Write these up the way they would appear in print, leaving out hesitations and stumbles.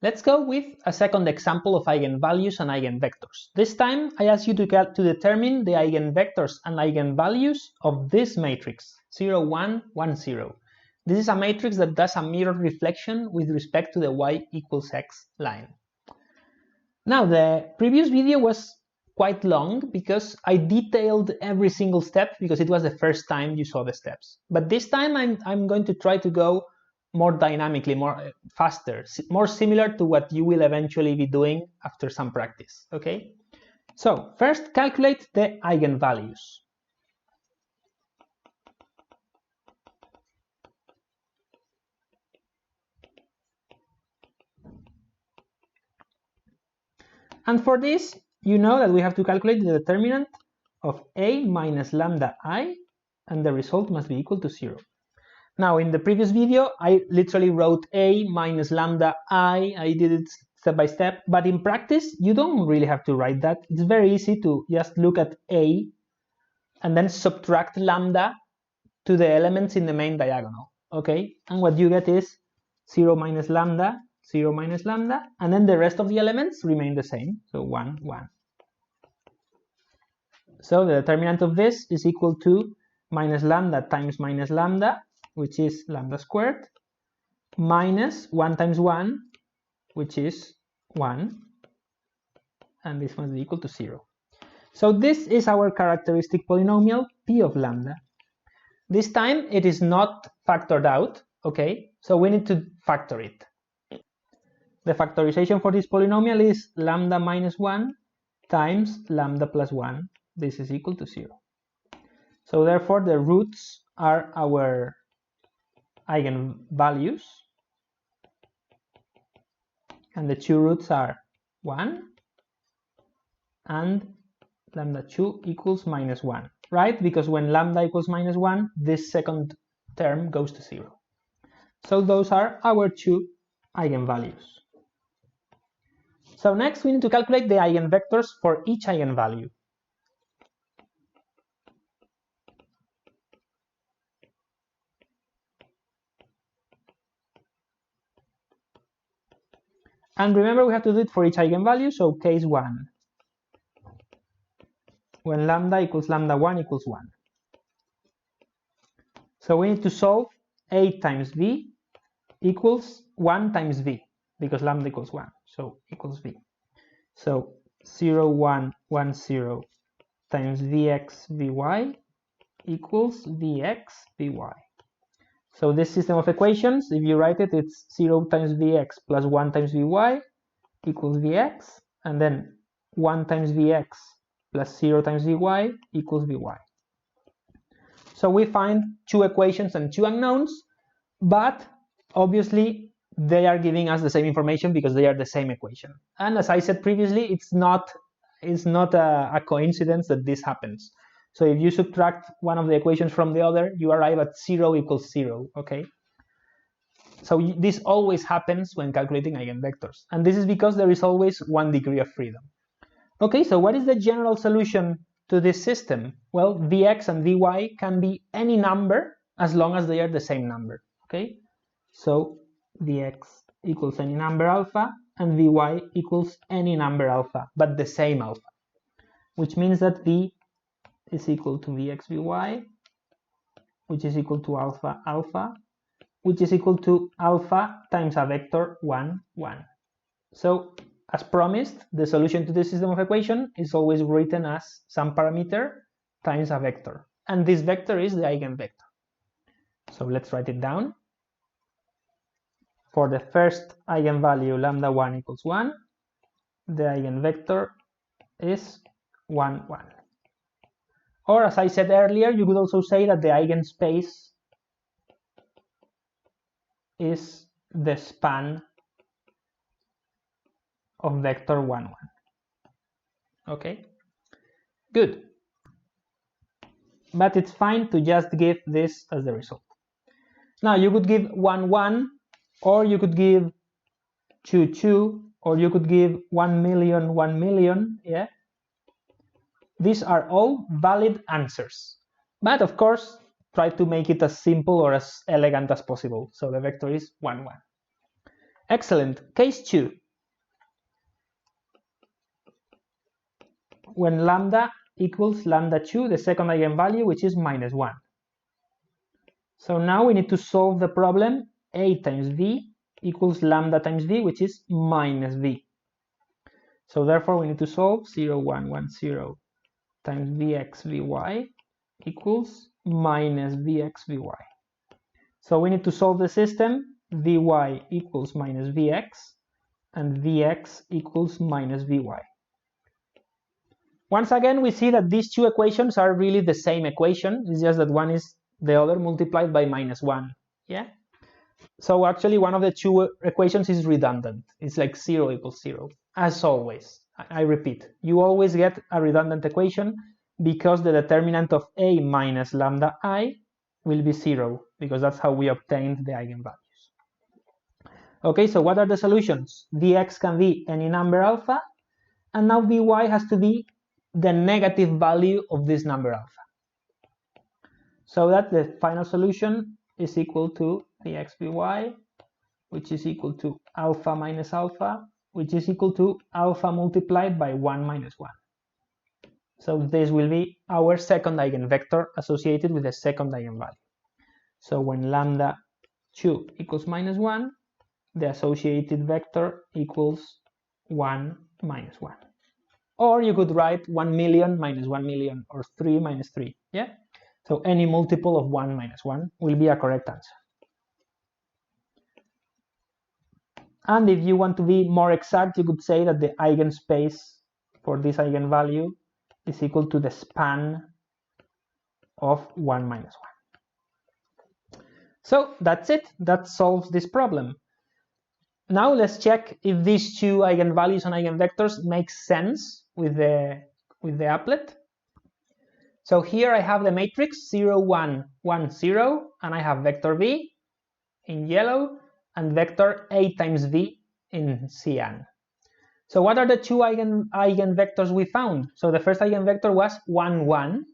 Let's go with a second example of eigenvalues and eigenvectors. This time I ask you to determine the eigenvectors and eigenvalues of this matrix 0, 1, 1, 0. This is a matrix that does a mirror reflection with respect to the y equals x line. Now, the previous video was quite long because I detailed every single step because it was the first time you saw the steps. But this time I'm going to try to go more dynamically, more faster, more similar to what you will eventually be doing after some practice, okay? So first, calculate the eigenvalues. And for this, you know that we have to calculate the determinant of a minus lambda I, and the result must be equal to 0. Now, in the previous video, I literally wrote a minus lambda I did it step by step, but in practice, you don't really have to write that. It's very easy to just look at a and then subtract lambda to the elements in the main diagonal, okay? And what you get is 0 minus lambda, 0 minus lambda, and then the rest of the elements remain the same, so 1, 1. So the determinant of this is equal to minus lambda times minus lambda, which is lambda squared, minus 1 times 1, which is 1, and this must be equal to 0. So this is our characteristic polynomial p of lambda. This time it is not factored out, okay? So we need to factor it. The factorization for this polynomial is lambda minus 1 times lambda plus 1. This is equal to 0. So therefore the roots are our eigenvalues, and the two roots are 1 and lambda 2 equals minus 1, right? Because when lambda equals minus 1, this second term goes to 0. So those are our two eigenvalues. So next we need to calculate the eigenvectors for each eigenvalue. And remember, we have to do it for each eigenvalue, so case 1. When lambda equals lambda 1 equals 1. So we need to solve a times v equals 1 times v, because lambda equals 1, so equals v. So 0, 1, 1, 0 times vx vy equals vx vy. So this system of equations, if you write it, it's 0 times vx plus 1 times vy equals vx, and then 1 times vx plus 0 times vy equals vy. So we find two equations and two unknowns, but obviously they are giving us the same information because they are the same equation. And as I said previously, it's not a coincidence that this happens. So if you subtract one of the equations from the other, you arrive at 0 equals 0, okay? So this always happens when calculating eigenvectors. And this is because there is always one degree of freedom. Okay, so what is the general solution to this system? Well, vx and vy can be any number as long as they are the same number, okay? So vx equals any number alpha and vy equals any number alpha, but the same alpha, which means that v is equal to vx vy, which is equal to alpha alpha, which is equal to alpha times a vector 1, 1. So as promised, the solution to this system of equation is always written as some parameter times a vector, and this vector is the eigenvector. So let's write it down. For the first eigenvalue lambda 1 equals 1, the eigenvector is 1, 1. Or as I said earlier, you could also say that the eigenspace is the span of vector 1, 1. Okay, good. But it's fine to just give this as the result. Now you could give 1, 1, or you could give 2, 2, or you could give 1 million, 1 million, yeah? These are all valid answers. But of course, try to make it as simple or as elegant as possible. So the vector is 1, 1. Excellent. Case 2. When lambda equals lambda 2, the second eigenvalue, which is minus 1. So now we need to solve the problem a times v equals lambda times v, which is minus v. So therefore we need to solve 0, 1, 1, 0 times vx vy equals minus vx vy. So we need to solve the system vy equals minus vx and vx equals minus vy. Once again, we see that these two equations are really the same equation. It's just that one is the other multiplied by minus 1. Yeah. So actually one of the two equations is redundant. It's like 0 equals 0. As always, I repeat, you always get a redundant equation because the determinant of a minus lambda I will be 0, because that's how we obtained the eigenvalues. Okay, so what are the solutions? Vx can be any number alpha, and now vy has to be the negative value of this number alpha. So that the final solution is equal to vx vy, which is equal to alpha minus alpha, which is equal to alpha multiplied by 1 minus 1. So this will be our second eigenvector associated with the second eigenvalue. So when lambda 2 equals minus 1, the associated vector equals 1 minus 1. Or you could write 1 million minus 1 million, or 3 minus 3. Yeah? So any multiple of 1 minus 1 will be a correct answer. And if you want to be more exact, you could say that the eigenspace for this eigenvalue is equal to the span of 1 minus 1. So that's it. That solves this problem. Now let's check if these two eigenvalues and eigenvectors make sense with the applet. So here I have the matrix 0, 1, 1, 0, and I have vector v in yellow and vector a times v in cyan. So what are the two eigenvectors we found? So the first eigenvector was 1, 1,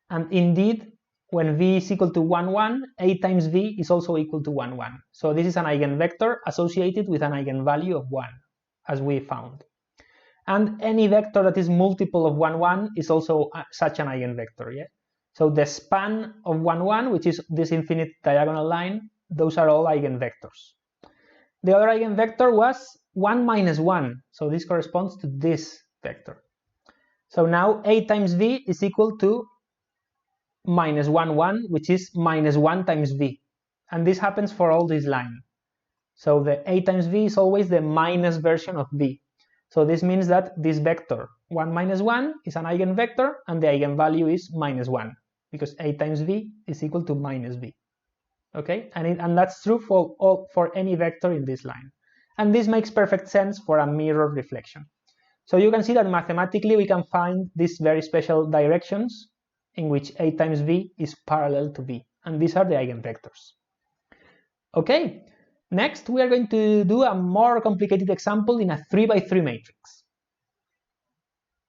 and indeed when v is equal to 1, 1, a times v is also equal to 1, 1. So this is an eigenvector associated with an eigenvalue of 1, as we found. And any vector that is multiple of 1, 1 is also such an eigenvector. Yeah? So the span of 1, 1, which is this infinite diagonal line, those are all eigenvectors. The other eigenvector was 1 minus 1. So this corresponds to this vector. So now a times v is equal to minus 1, 1, which is minus 1 times v. And this happens for all this line. So the a times v is always the minus version of v. So this means that this vector 1 minus 1 is an eigenvector, and the eigenvalue is minus 1, because a times v is equal to minus v. Okay, and that's true for any vector in this line. And this makes perfect sense for a mirror reflection. So you can see that mathematically we can find these very special directions in which a times v is parallel to v, and these are the eigenvectors. Okay, next we are going to do a more complicated example in a 3 by 3 matrix.